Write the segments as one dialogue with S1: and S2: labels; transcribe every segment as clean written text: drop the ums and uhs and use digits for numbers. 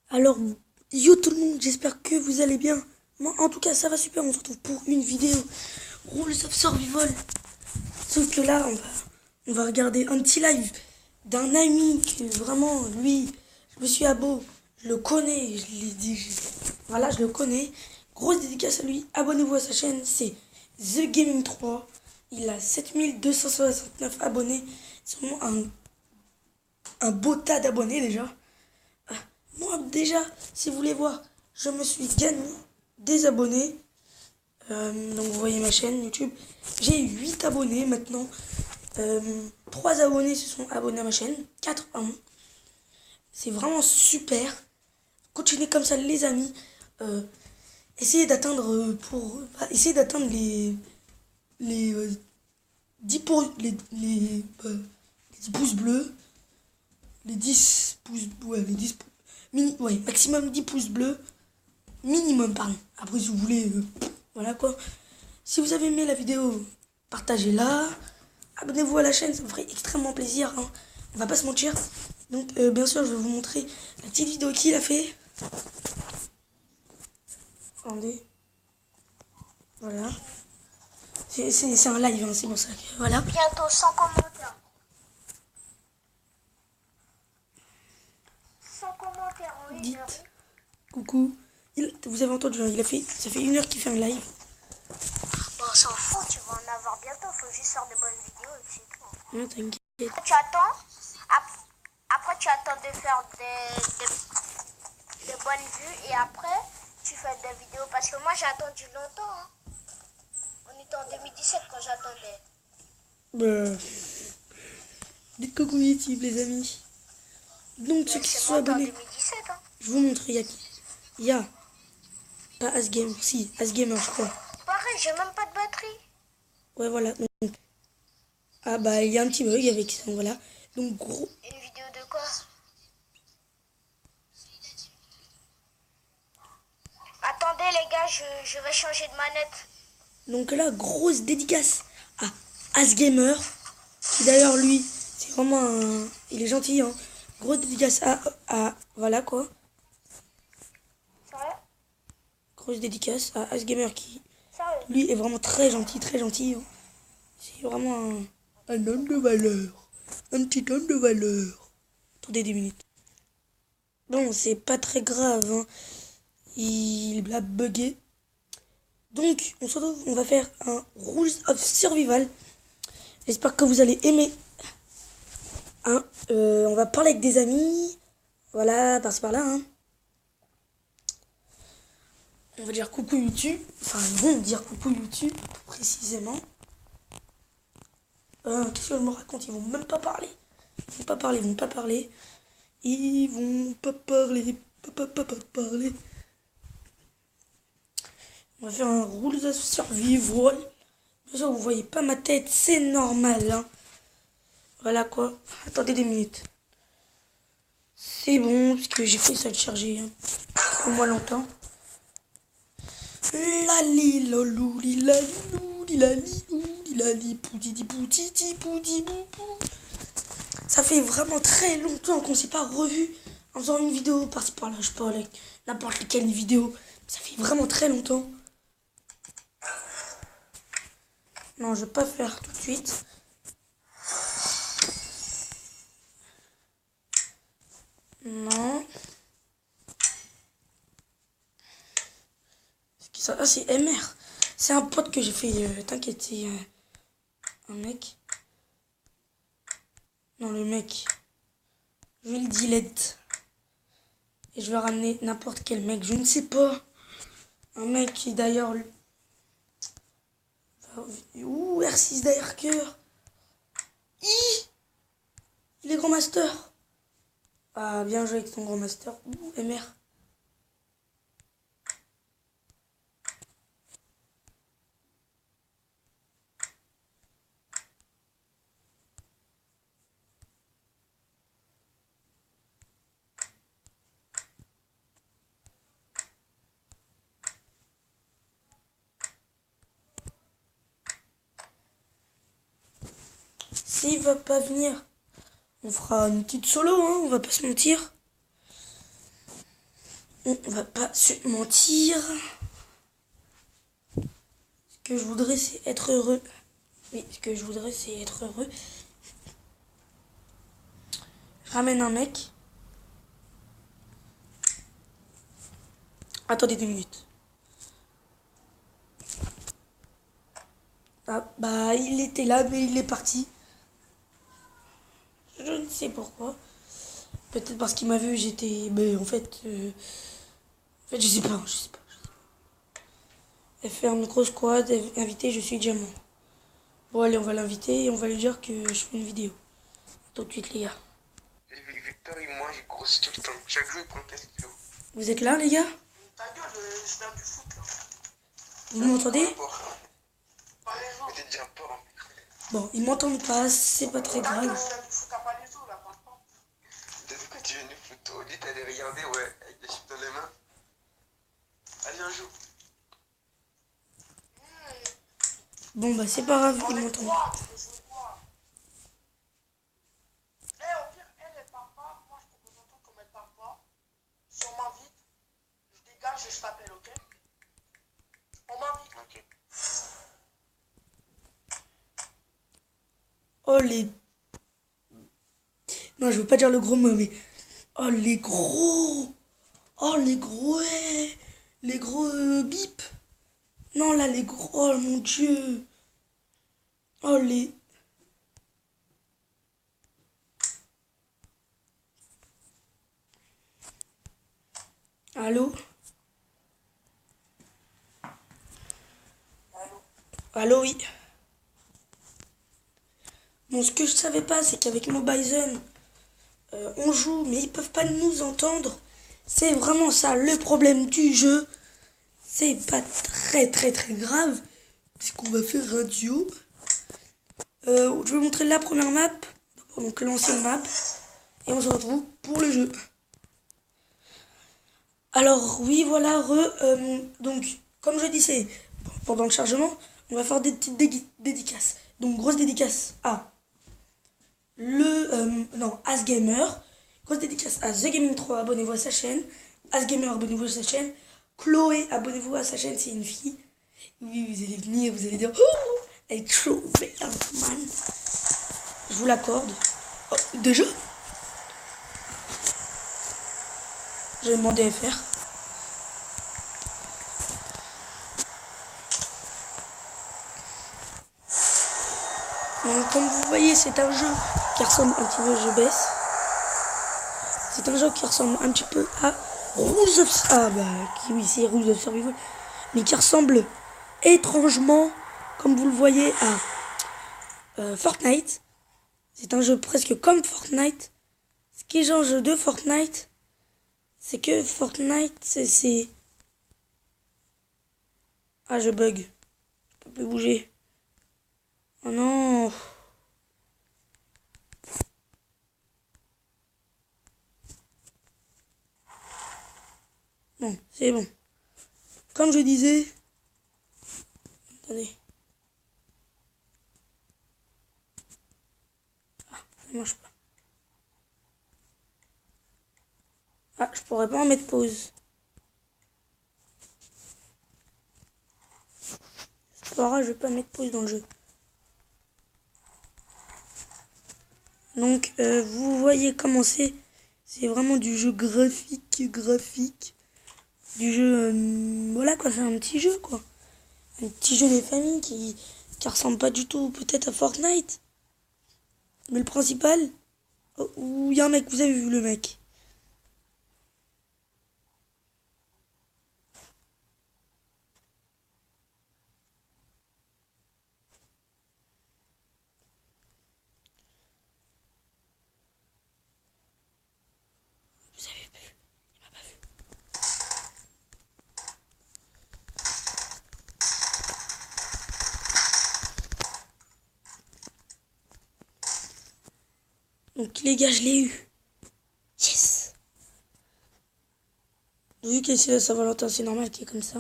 S1: Alors, yo tout le monde, j'espère que vous allez bien. Moi, en tout cas, ça va super. On se retrouve pour une vidéo Rules of Survival. Sauf que là, on va regarder un petit live d'un ami que vraiment, lui, je me suis abo. Je le connais, je l'ai dit. Voilà, je le connais. Grosse dédicace à lui. Abonnez-vous à sa chaîne, c'est The Gaming 3. Il a 7269 abonnés. C'est vraiment un beau tas d'abonnés déjà. Moi, déjà, si vous voulez voir, je me suis gagné des abonnés. Donc, vous voyez ma chaîne YouTube. J'ai 8 abonnés maintenant. 3 abonnés se sont abonnés à ma chaîne. 4, pardon. C'est vraiment super. Continuez comme ça, les amis. Essayez d'atteindre essayez d'atteindre les 10 pouces, les 10 pouces bleus. Les 10 pouces, ouais, les 10 pouces. Ouais, maximum 10 pouces bleus. Minimum, pardon. Après, si vous voulez, voilà quoi. Si vous avez aimé la vidéo, partagez-la. Abonnez-vous à la chaîne, ça me ferait extrêmement plaisir. Hein. On va pas se mentir. Donc, bien sûr, je vais vous montrer la petite vidéo qu'il a fait. Attendez. Voilà. C'est un live, hein, c'est pour ça que voilà.
S2: Bientôt 100 commentaires. 100 commentaires en une heure.
S1: Coucou. Vous avez entendu, hein, ça fait 1 heure qu'il fait un live.
S2: Bon, on s'en fout, tu vas en avoir bientôt. Faut juste faire de bonnes vidéos et c'est tout.
S1: Non, t'inquiète.
S2: Tu attends. Après, tu attends de faire de bonnes vues et après, tu fais des vidéos. Parce que moi, j'ai attendu longtemps. Hein. On était en 2017 quand j'attendais.
S1: Dites coucou YouTube, les amis. Donc, ceux qui sont abonnés,
S2: 2017, hein.
S1: je vous montre, il y a pas Asgamer, si, Asgamer, je crois.
S2: Pareil, j'ai même pas de batterie.
S1: Ouais, voilà. Donc, ah bah, il y a un petit bug avec ça, voilà. Donc, gros.
S2: Une vidéo de quoi? Attendez les gars, je vais changer de manette.
S1: Donc là, grosse dédicace à Asgamer, qui d'ailleurs, lui, c'est vraiment un... Il est gentil, hein. Grosse dédicace voilà, quoi.
S2: Sérieux?
S1: Grosse dédicace à Asgamer, qui,
S2: Sérieux?
S1: lui, est vraiment très gentil, très gentil. Hein. C'est vraiment un homme de valeur. Un petit homme de valeur. Attendez 2 minutes. Bon, c'est pas très grave, hein. Il a bugué. Donc, on se retrouve, on va faire un Rules of Survival. J'espère que vous allez aimer. Hein, on va parler avec des amis. Voilà, par-ci par-là. Hein. On va dire coucou YouTube. Enfin, ils vont dire coucou YouTube, précisément. Qu'est-ce que je me raconte? Ils vont même pas parler. Ils vont pas parler, ils vont pas parler. Ils vont pas parler. Pas parler. On va faire un Rules of Survival. Bien sûr, vous voyez pas ma tête, c'est normal. Hein. Voilà quoi. Attendez 2 minutes. C'est bon, parce que j'ai fait ça de charger hein, pour moi longtemps. Lali lolou lilali lilali lilali poutiti poutiti pouti boupou. Ça fait vraiment très longtemps qu'on s'est pas revu en faisant une vidéo par-ci par-là. Je parle avec n'importe quelle vidéo. Ça fait vraiment très longtemps. Non, je vais pas faire tout de suite. Non. Ah, c'est MR. C'est un pote que j'ai fait. T'inquiète, c'est un mec. Non, le mec. Je vais le delete. Et je vais ramener n'importe quel mec. Je ne sais pas. Un mec qui d'ailleurs... Ouh, R6 Darker. Il est grand master. Ah, bien joué avec ton grand master. Ouh, MR. S'il va pas venir, on fera une petite solo, hein, on va pas se mentir. On va pas se mentir. Ce que je voudrais, c'est être heureux. Oui, ce que je voudrais, c'est être heureux. Je ramène un mec. Attendez 2 minutes. Ah, bah, il était là, mais il est parti. Je ne sais pourquoi. Peut-être parce qu'il m'a vu, j'étais... Mais en fait, je sais pas. Elle fait un gros squad, invité, je suis diamant. Bon, allez, on va l'inviter et on va lui dire que je fais une vidéo. Tout de suite, les gars.
S3: Victor, il mange, il grossit tout le temps. Chaque jour, il prend 15 kilos.
S1: Vous êtes là, les gars?
S3: Ta gueule, je viens du foot, là.
S1: Vous m'entendez?
S3: Mais t'es déjà peur, hein.
S1: Bon, ils m'entendent pas, c'est pas très grave.
S3: Depuis que tu viens du foot, au lit, t'allais regarder, ouais, avec des chips dans les mains. Allez, un jour.
S1: Bon, bah, c'est pas grave, ils m'entendent.
S3: Je t'appelle, ok? On m'invite. Ok.
S1: Oh, les... Non, je veux pas dire le gros mot, mais... Oh, les gros... Oh, les gros... ouais. Les gros bip. Non, là, les gros... Oh, mon Dieu. Oh, les... Allô? Allô, oui. Bon, ce que je savais pas, c'est qu'avec Mobizen, on joue, mais ils peuvent pas nous entendre. C'est vraiment ça, le problème du jeu. C'est pas très grave. C'est qu'on va faire un duo. Je vais vous montrer la première map. Donc l'ancienne map. Et on se retrouve pour le jeu. Alors, oui, voilà, donc, comme je disais, pendant le chargement, on va faire des petites dédicaces. Donc, grosse dédicace à Asgamer. Grosse dédicace à The Gaming 3, abonnez-vous à sa chaîne. Asgamer, abonnez-vous à sa chaîne. Chloé, abonnez-vous à sa chaîne, c'est une fille. Oui, vous allez venir, vous allez dire, oh, elle est trop belle, man. Je vous l'accorde. Oh, déjà j'ai demandé à faire. Donc, comme vous voyez, c'est un jeu qui ressemble un petit peu, je baisse. C'est un jeu qui ressemble un petit peu à Rules of... Ah bah oui, c'est Rules of Survival. Mais qui ressemble étrangement, comme vous le voyez, à Fortnite. C'est un jeu presque comme Fortnite. Ce qui change de Fortnite, c'est que Fortnite, c'est... Ah, je bug. Je peux plus bouger. Oh non. Bon, c'est bon. Comme je disais... Attendez. Ah, ça marche pas. Ah, je pourrais pas en mettre pause. C'est pas grave, je vais pas mettre pause dans le jeu. Donc, vous voyez comment c'est. C'est vraiment du jeu graphique. Du jeu, voilà quoi, c'est un petit jeu quoi. Un petit jeu des familles qui ressemble pas du tout peut-être à Fortnite. Mais le principal, où il y a un mec, vous avez vu le mec. Vous avez vu, il m'a pas vu. Donc les gars, je l'ai eu. Yes. Vu que c'est la Saint-Valentin, c'est normal qu'il est comme ça.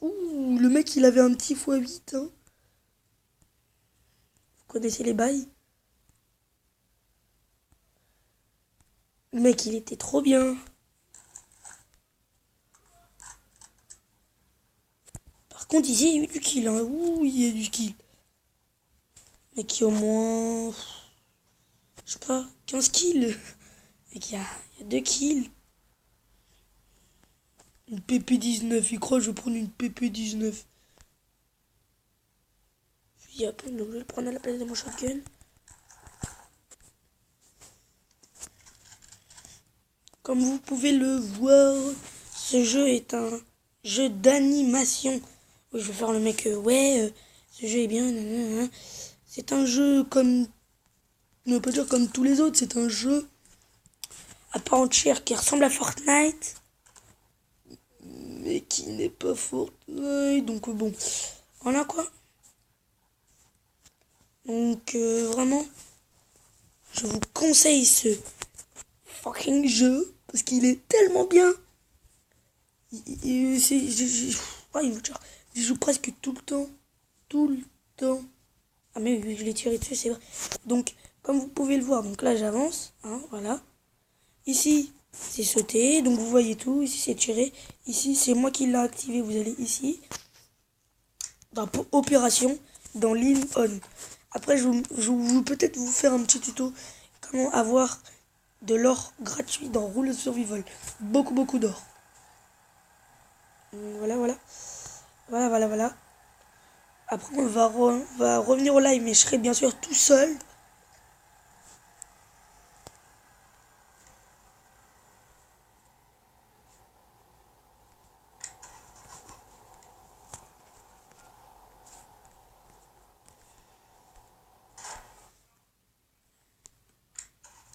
S1: Ouh, le mec il avait un petit x8. Hein. Vous connaissez les bails? Le mec, il était trop bien. Par contre, ici, il y a eu du kill. Hein. Ouh, il y a du kill. Mais qui au moins... Je sais pas, 15 kills. Et qu'il y a 2 kills. Une PP19. Il croit que je vais prendre une PP19. Puis après, donc je vais le prendre à la place de mon shotgun. Comme vous pouvez le voir, ce jeu est un jeu d'animation. Oui, je vais faire le mec, ce jeu est bien. Nanana. C'est un jeu comme... On ne peut pas dire comme tous les autres, c'est un jeu à part entière qui ressemble à Fortnite. Mais qui n'est pas Fortnite. Donc bon, voilà quoi. Donc vraiment, je vous conseille ce fucking jeu. Parce qu'il est tellement bien. Il joue presque tout le temps. Tout le temps. Ah mais oui, je l'ai tiré dessus, c'est vrai. Donc, comme vous pouvez le voir, donc là j'avance. Hein, voilà. Ici, c'est sauter. Donc vous voyez tout. Ici, c'est tirer. Ici, c'est moi qui l'ai activé. Vous allez ici. Dans opération. Dans l'île on. Après, je vais peut-être vous faire un petit tuto. Comment avoir de l'or gratuit dans Rule Survival. Beaucoup d'or. Voilà. Voilà. Après, on va revenir au live, mais je serai bien sûr tout seul.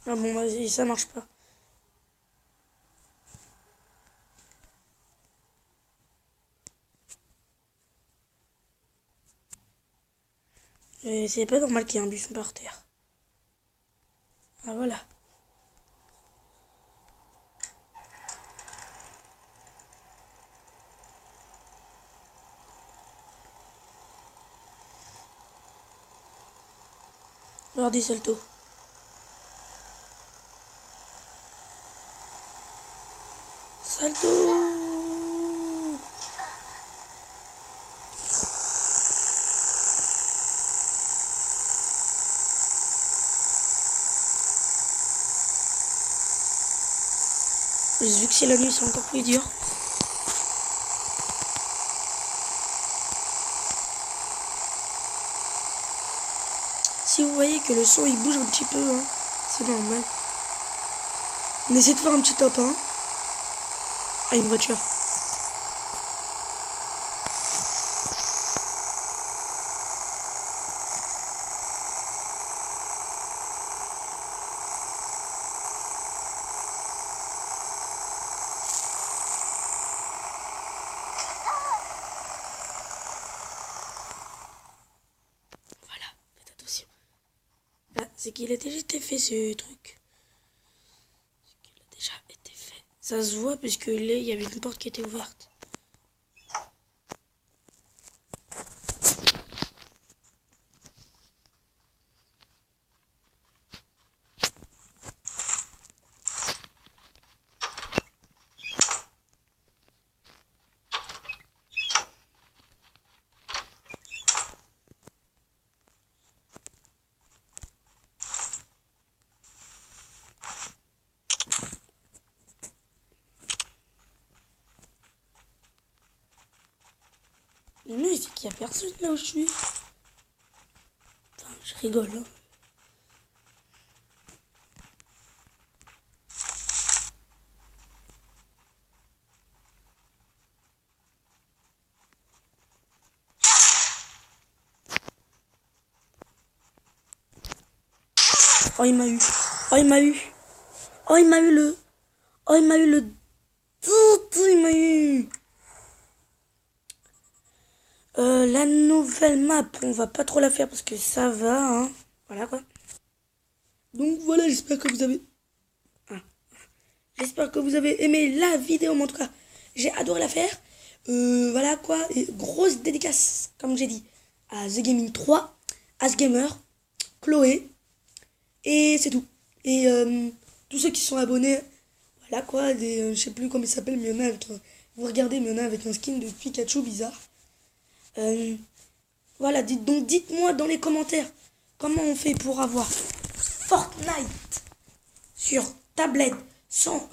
S1: Ah bon, vas-y, ça marche pas. C'est pas normal qu'il y ait un buisson par terre. Ah voilà. Regardez salto. Salto. Vu que c'est la nuit, c'est encore plus dur. Si vous voyez que le son il bouge un petit peu, hein, c'est normal. On essaie de faire un petit top 1. Ah, une voiture. Voilà, faites attention. Là, c'est qu'il a déjà été fait ce truc. Déjà été fait. Ça se voit puisque là il y avait une porte qui était ouverte. Mais non, c'est qu'il y a personne là où je suis. Enfin, je rigole. Hein. Oh, il m'a eu. Oh, il m'a eu. Oh, il m'a eu le... Oh, il m'a eu le... Il m'a eu... La nouvelle map, on va pas trop la faire parce que ça va, hein. Voilà, quoi. Donc, voilà, j'espère que vous avez... Ah. J'espère que vous avez aimé la vidéo, mais en tout cas, j'ai adoré la faire. Voilà, quoi. Et grosse dédicace, comme j'ai dit, à The Gaming 3, Asgamer, Chloé, et c'est tout. Et tous ceux qui sont abonnés, voilà quoi, je sais plus comment il s'appelle, mais il y en a avec vous regardez, mais il y en a avec un skin de Pikachu bizarre. Voilà, donc dites-moi dans les commentaires comment on fait pour avoir Fortnite sur tablette sans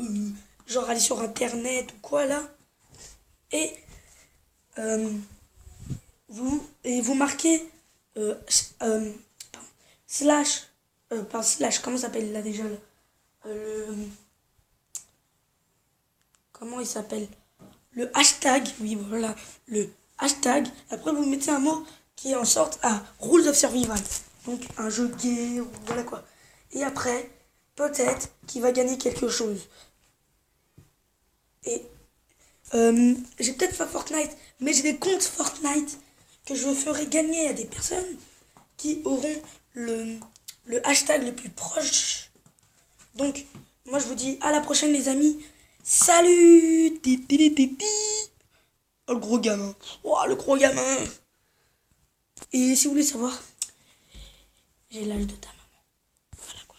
S1: genre aller sur internet ou quoi là. Et vous marquez slash pas slash, comment ça s'appelle là déjà là comment il s'appelle, le hashtag, oui voilà, le hashtag, après vous mettez un mot qui est en sorte à Rules of Survival, donc un jeu gay, voilà quoi, et après peut-être qu'il va gagner quelque chose. Et j'ai peut-être pas Fortnite, mais j'ai des comptes Fortnite que je ferai gagner à des personnes qui auront le hashtag le plus proche. Donc moi je vous dis à la prochaine les amis. Salut. Oh le gros gamin. Oh le gros gamin. Et si vous voulez savoir, j'ai l'âge de ta maman. Voilà quoi.